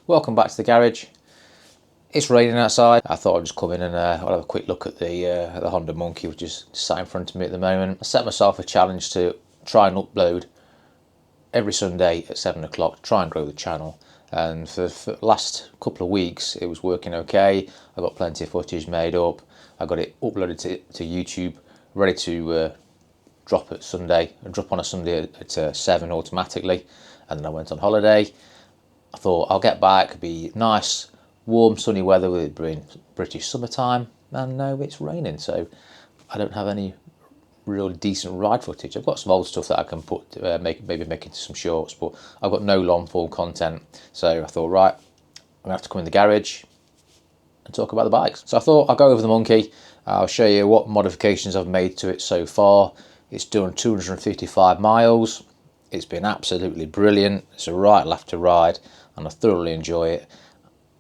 Welcome back to the garage. It's raining outside. I thought I'd just come in and I'll have a quick look at the Honda Monkey, which is sat in front of me at the moment. I set myself a challenge to try and upload every Sunday at 7 o'clock, try and grow the channel. And for the last couple of weeks it was working okay. I got plenty of footage made up. I got it uploaded to YouTube, ready to drop on a Sunday at 7 automatically. And then I went on holiday. I thought I'll get back, it'll be nice, warm, sunny weather with it being British summertime, and no, it's raining, so I don't have any real decent ride footage. I've got some old stuff that I can put, maybe make into some shorts, but I've got no long form content. So I thought, right, I'm gonna have to come in the garage and talk about the bikes. So I thought I'll go over the Monkey. I'll show you what modifications I've made to it so far. It's done 255 miles. It's been absolutely brilliant. It's a right laugh to ride, and I thoroughly enjoy it.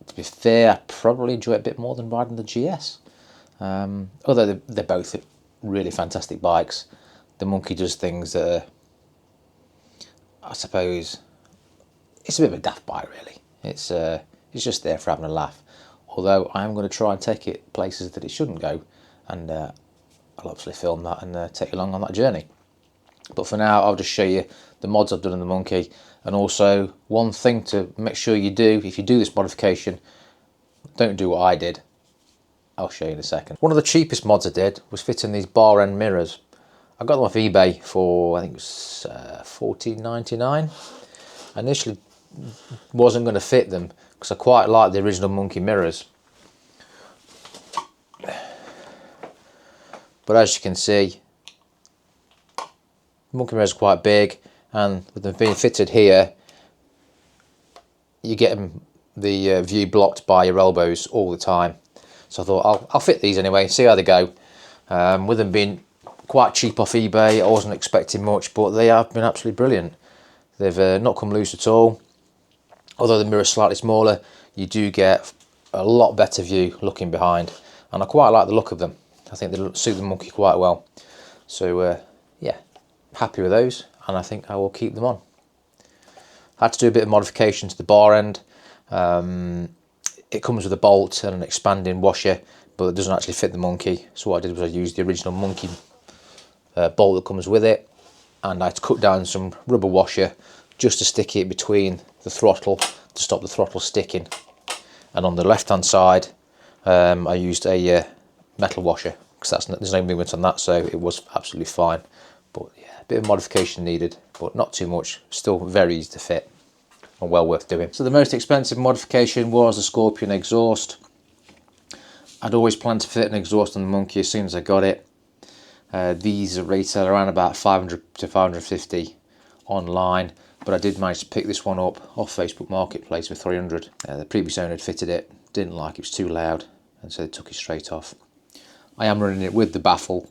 To be fair, I probably enjoy it a bit more than riding the GS. Although they're both really fantastic bikes. The Monkey does things that are, I suppose, it's a bit of a daft bike really. It's just there for having a laugh. Although I am going to try and take it places that it shouldn't go, and I'll obviously film that and take you along on that journey. But for now, I'll just show you the mods I've done in the Monkey, and also one thing to make sure you do if you do this modification, don't do what I did. I'll show you in a second. One of the cheapest mods I did was fitting these bar end mirrors. I got them off eBay for, I think it was $14.99. I initially wasn't going to fit them because I quite like the original Monkey mirrors. But as you can see, Monkey mirrors are quite big, and with them being fitted here, you get the view blocked by your elbows all the time. So I thought I'll fit these anyway, see how they go. With them being quite cheap off eBay, I wasn't expecting much, but they have been absolutely brilliant. They've not come loose at all. Although the mirror's slightly smaller, you do get a lot better view looking behind, and I quite like the look of them. I think they suit the Monkey quite well. So yeah, happy with those, and I think I will keep them on. I had to do a bit of modification to the bar end. It comes with a bolt and an expanding washer, but it doesn't actually fit the Monkey. So what I did was I used the original Monkey bolt that comes with it, and I had to cut down some rubber washer just to stick it between the throttle to stop the throttle sticking. And on the left hand side, I used a metal washer because there's no movement on that, so it was absolutely fine. But yeah, a bit of modification needed, but not too much. Still very easy to fit and well worth doing. So the most expensive modification was the Scorpion exhaust. I'd always planned to fit an exhaust on the Monkey as soon as I got it. These retail around about 500 to 550 online, but I did manage to pick this one up off Facebook Marketplace for 300. The previous owner had fitted it, didn't like it, was too loud, and so they took it straight off. I am running it with the baffle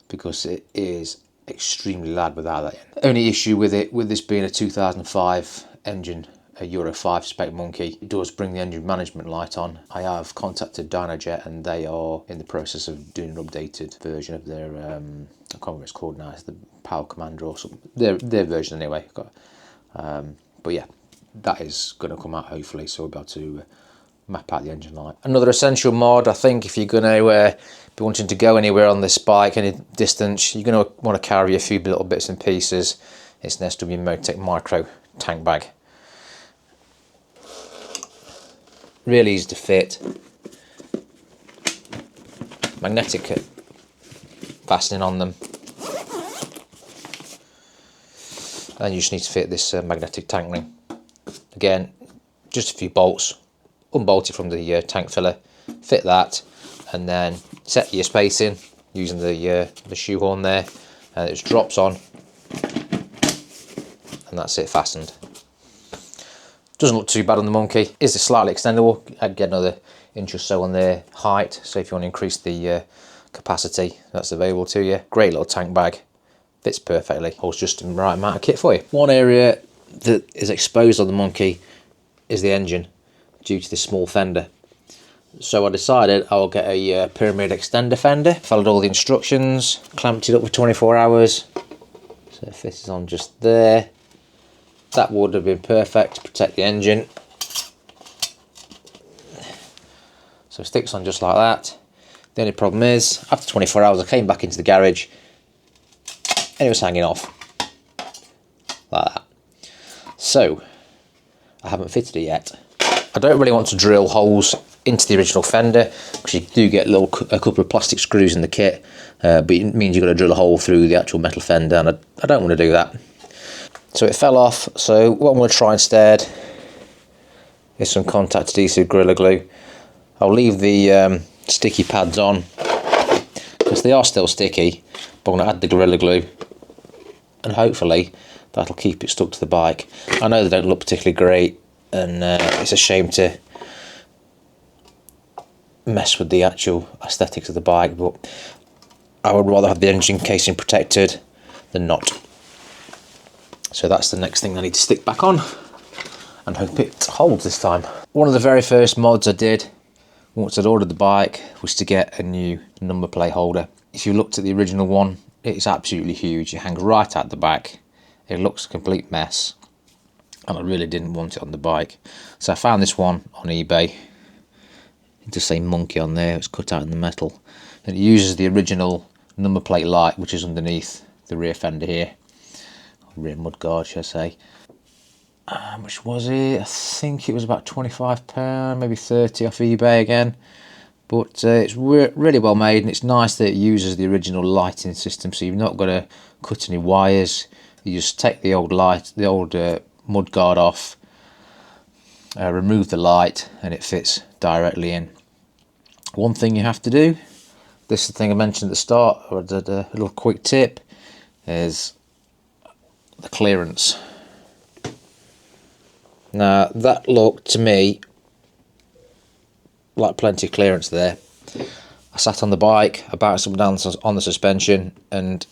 because it is extremely loud without that in. Only issue with it, with this being a 2005 engine, a Euro 5 spec Monkey, it does bring the engine management light on. I have contacted Dynojet, and they are in the process of doing an updated version of their, I can't remember what it's called now, it's the Power Commander or something, their version anyway. But yeah, that is going to come out hopefully, so we'll be able to map out the engine light. Another essential mod, I think, if you're going to be wanting to go anywhere on this bike, any distance, you're going to want to carry a few little bits and pieces. It's an SW Motec Micro tank bag. Really easy to fit. Magnetic fastening on them. And you just need to fit this magnetic tank ring. Again, just a few bolts. Unbolt it from the tank filler, fit that, and then set your spacing using the shoehorn there, and it just drops on, and that's it, fastened. Doesn't look too bad on the Monkey. Is it slightly extendable? I'd get another inch or so on the height, so if you want to increase the capacity, that's available to you. Great little tank bag, fits perfectly, holds just the right amount of kit for you. One area that is exposed on the Monkey is the engine, due to this small fender. So I decided I'll get a pyramid extender fender. Followed all the instructions, clamped it up for 24 hours. So it fits on just there. That would have been perfect to protect the engine. So it sticks on just like that. The only problem is, after 24 hours I came back into the garage and it was hanging off. Like that. So, I haven't fitted it yet. I don't really want to drill holes into the original fender because you do get a couple of plastic screws in the kit, but it means you've got to drill a hole through the actual metal fender, and I don't want to do that. So it fell off, so what I'm going to try instead is some contact adhesive Gorilla Glue. I'll leave the sticky pads on because they are still sticky, but I'm going to add the Gorilla Glue and hopefully that'll keep it stuck to the bike. I know they don't look particularly great, and it's a shame to mess with the actual aesthetics of the bike, but I would rather have the engine casing protected than not. So that's the next thing I need to stick back on and hope it holds this time. One of the very first mods I did once I'd ordered the bike was to get a new number plate holder. If you looked at the original one, it's absolutely huge. It hangs right out the back. It looks a complete mess, and I really didn't want it on the bike. So I found this one on eBay. It does say Monkey on there, it's cut out in the metal. And it uses the original number plate light, which is underneath the rear fender here. Rear mudguard, should I say. How much was it? I think it was about £25, maybe 30 off eBay again. But it's really well made, and it's nice that it uses the original lighting system, so you've not got to cut any wires. You just take the old light, the old mudguard off, remove the light, and it fits directly in. One thing you have to do, this is the thing I mentioned at the start, or a little quick tip, is the clearance. Now that looked to me like plenty of clearance there. I sat on the bike, I bounced up and down on the suspension, and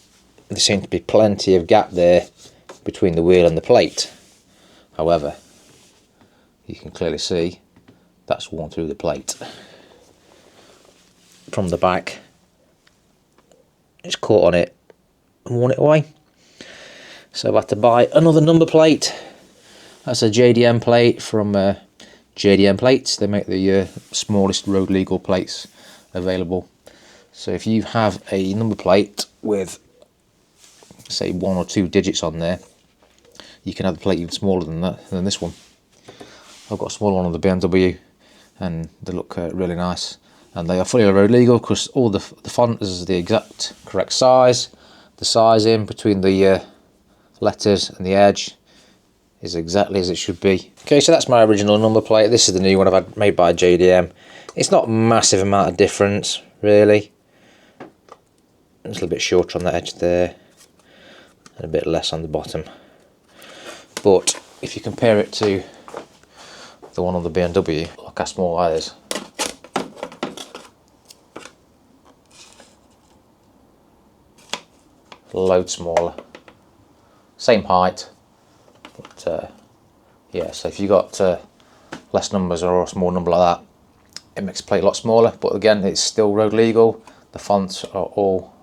there seemed to be plenty of gap there between the wheel and the plate. However, you can clearly see that's worn through the plate. From the back, it's caught on it and worn it away. So I've had to buy another number plate. That's a JDM plate from JDM Plates. They make the smallest road legal plates available. So if you have a number plate with, say, 1 or 2 digits on there, you can have the plate even smaller than this one. I've got a small one on the BMW, and they look really nice, and they are fully road legal because all the font is the exact correct size. The sizing between the letters and the edge is exactly as it should be. Okay, so that's my original number plate. This is the new one I've had made by JDM. It's not a massive amount of difference really. It's a little bit shorter on that edge there and a bit less on the bottom. But if you compare it to the one on the BMW, look how small that is. Load smaller. Same height. But yeah, so if you got less numbers or a small number like that, it makes the plate a lot smaller, but again it's still road legal. The fonts are all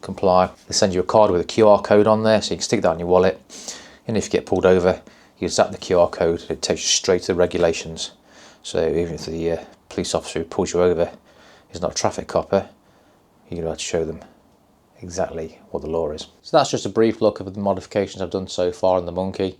comply. They send you a card with a QR code on there, so you can stick that in your wallet, and if you get pulled over, you zap the QR code, it takes you straight to the regulations. So even if the police officer who pulls you over is not a traffic copper, you're going to have to show them exactly what the law is. So that's just a brief look at the modifications I've done so far on the Monkey.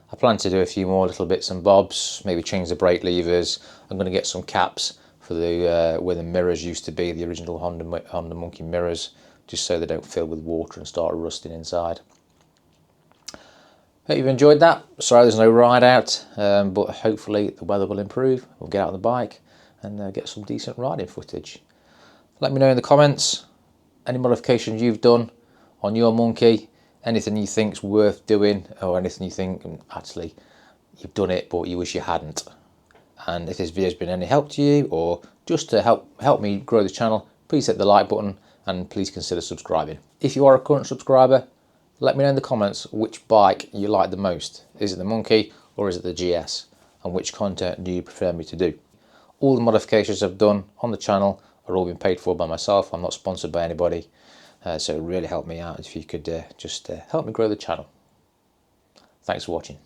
I plan to do a few more little bits and bobs, maybe change the brake levers. I'm going to get some caps for the where the mirrors used to be, the original Honda Monkey mirrors, just so they don't fill with water and start rusting inside. Hope you've enjoyed that. Sorry there's no ride out, but hopefully the weather will improve. We'll get out on the bike and get some decent riding footage. Let me know in the comments any modifications you've done on your Monkey, anything you think's worth doing, or anything you think actually you've done it but you wish you hadn't. And if this video's been any help to you, or just to help me grow the channel, please hit the like button and please consider subscribing. If you are a current subscriber, let me know in the comments which bike you like the most. Is it the Monkey or is it the GS? And which content do you prefer me to do? All the modifications I've done on the channel are all being paid for by myself. I'm not sponsored by anybody. So it would really help me out if you could just help me grow the channel. Thanks for watching.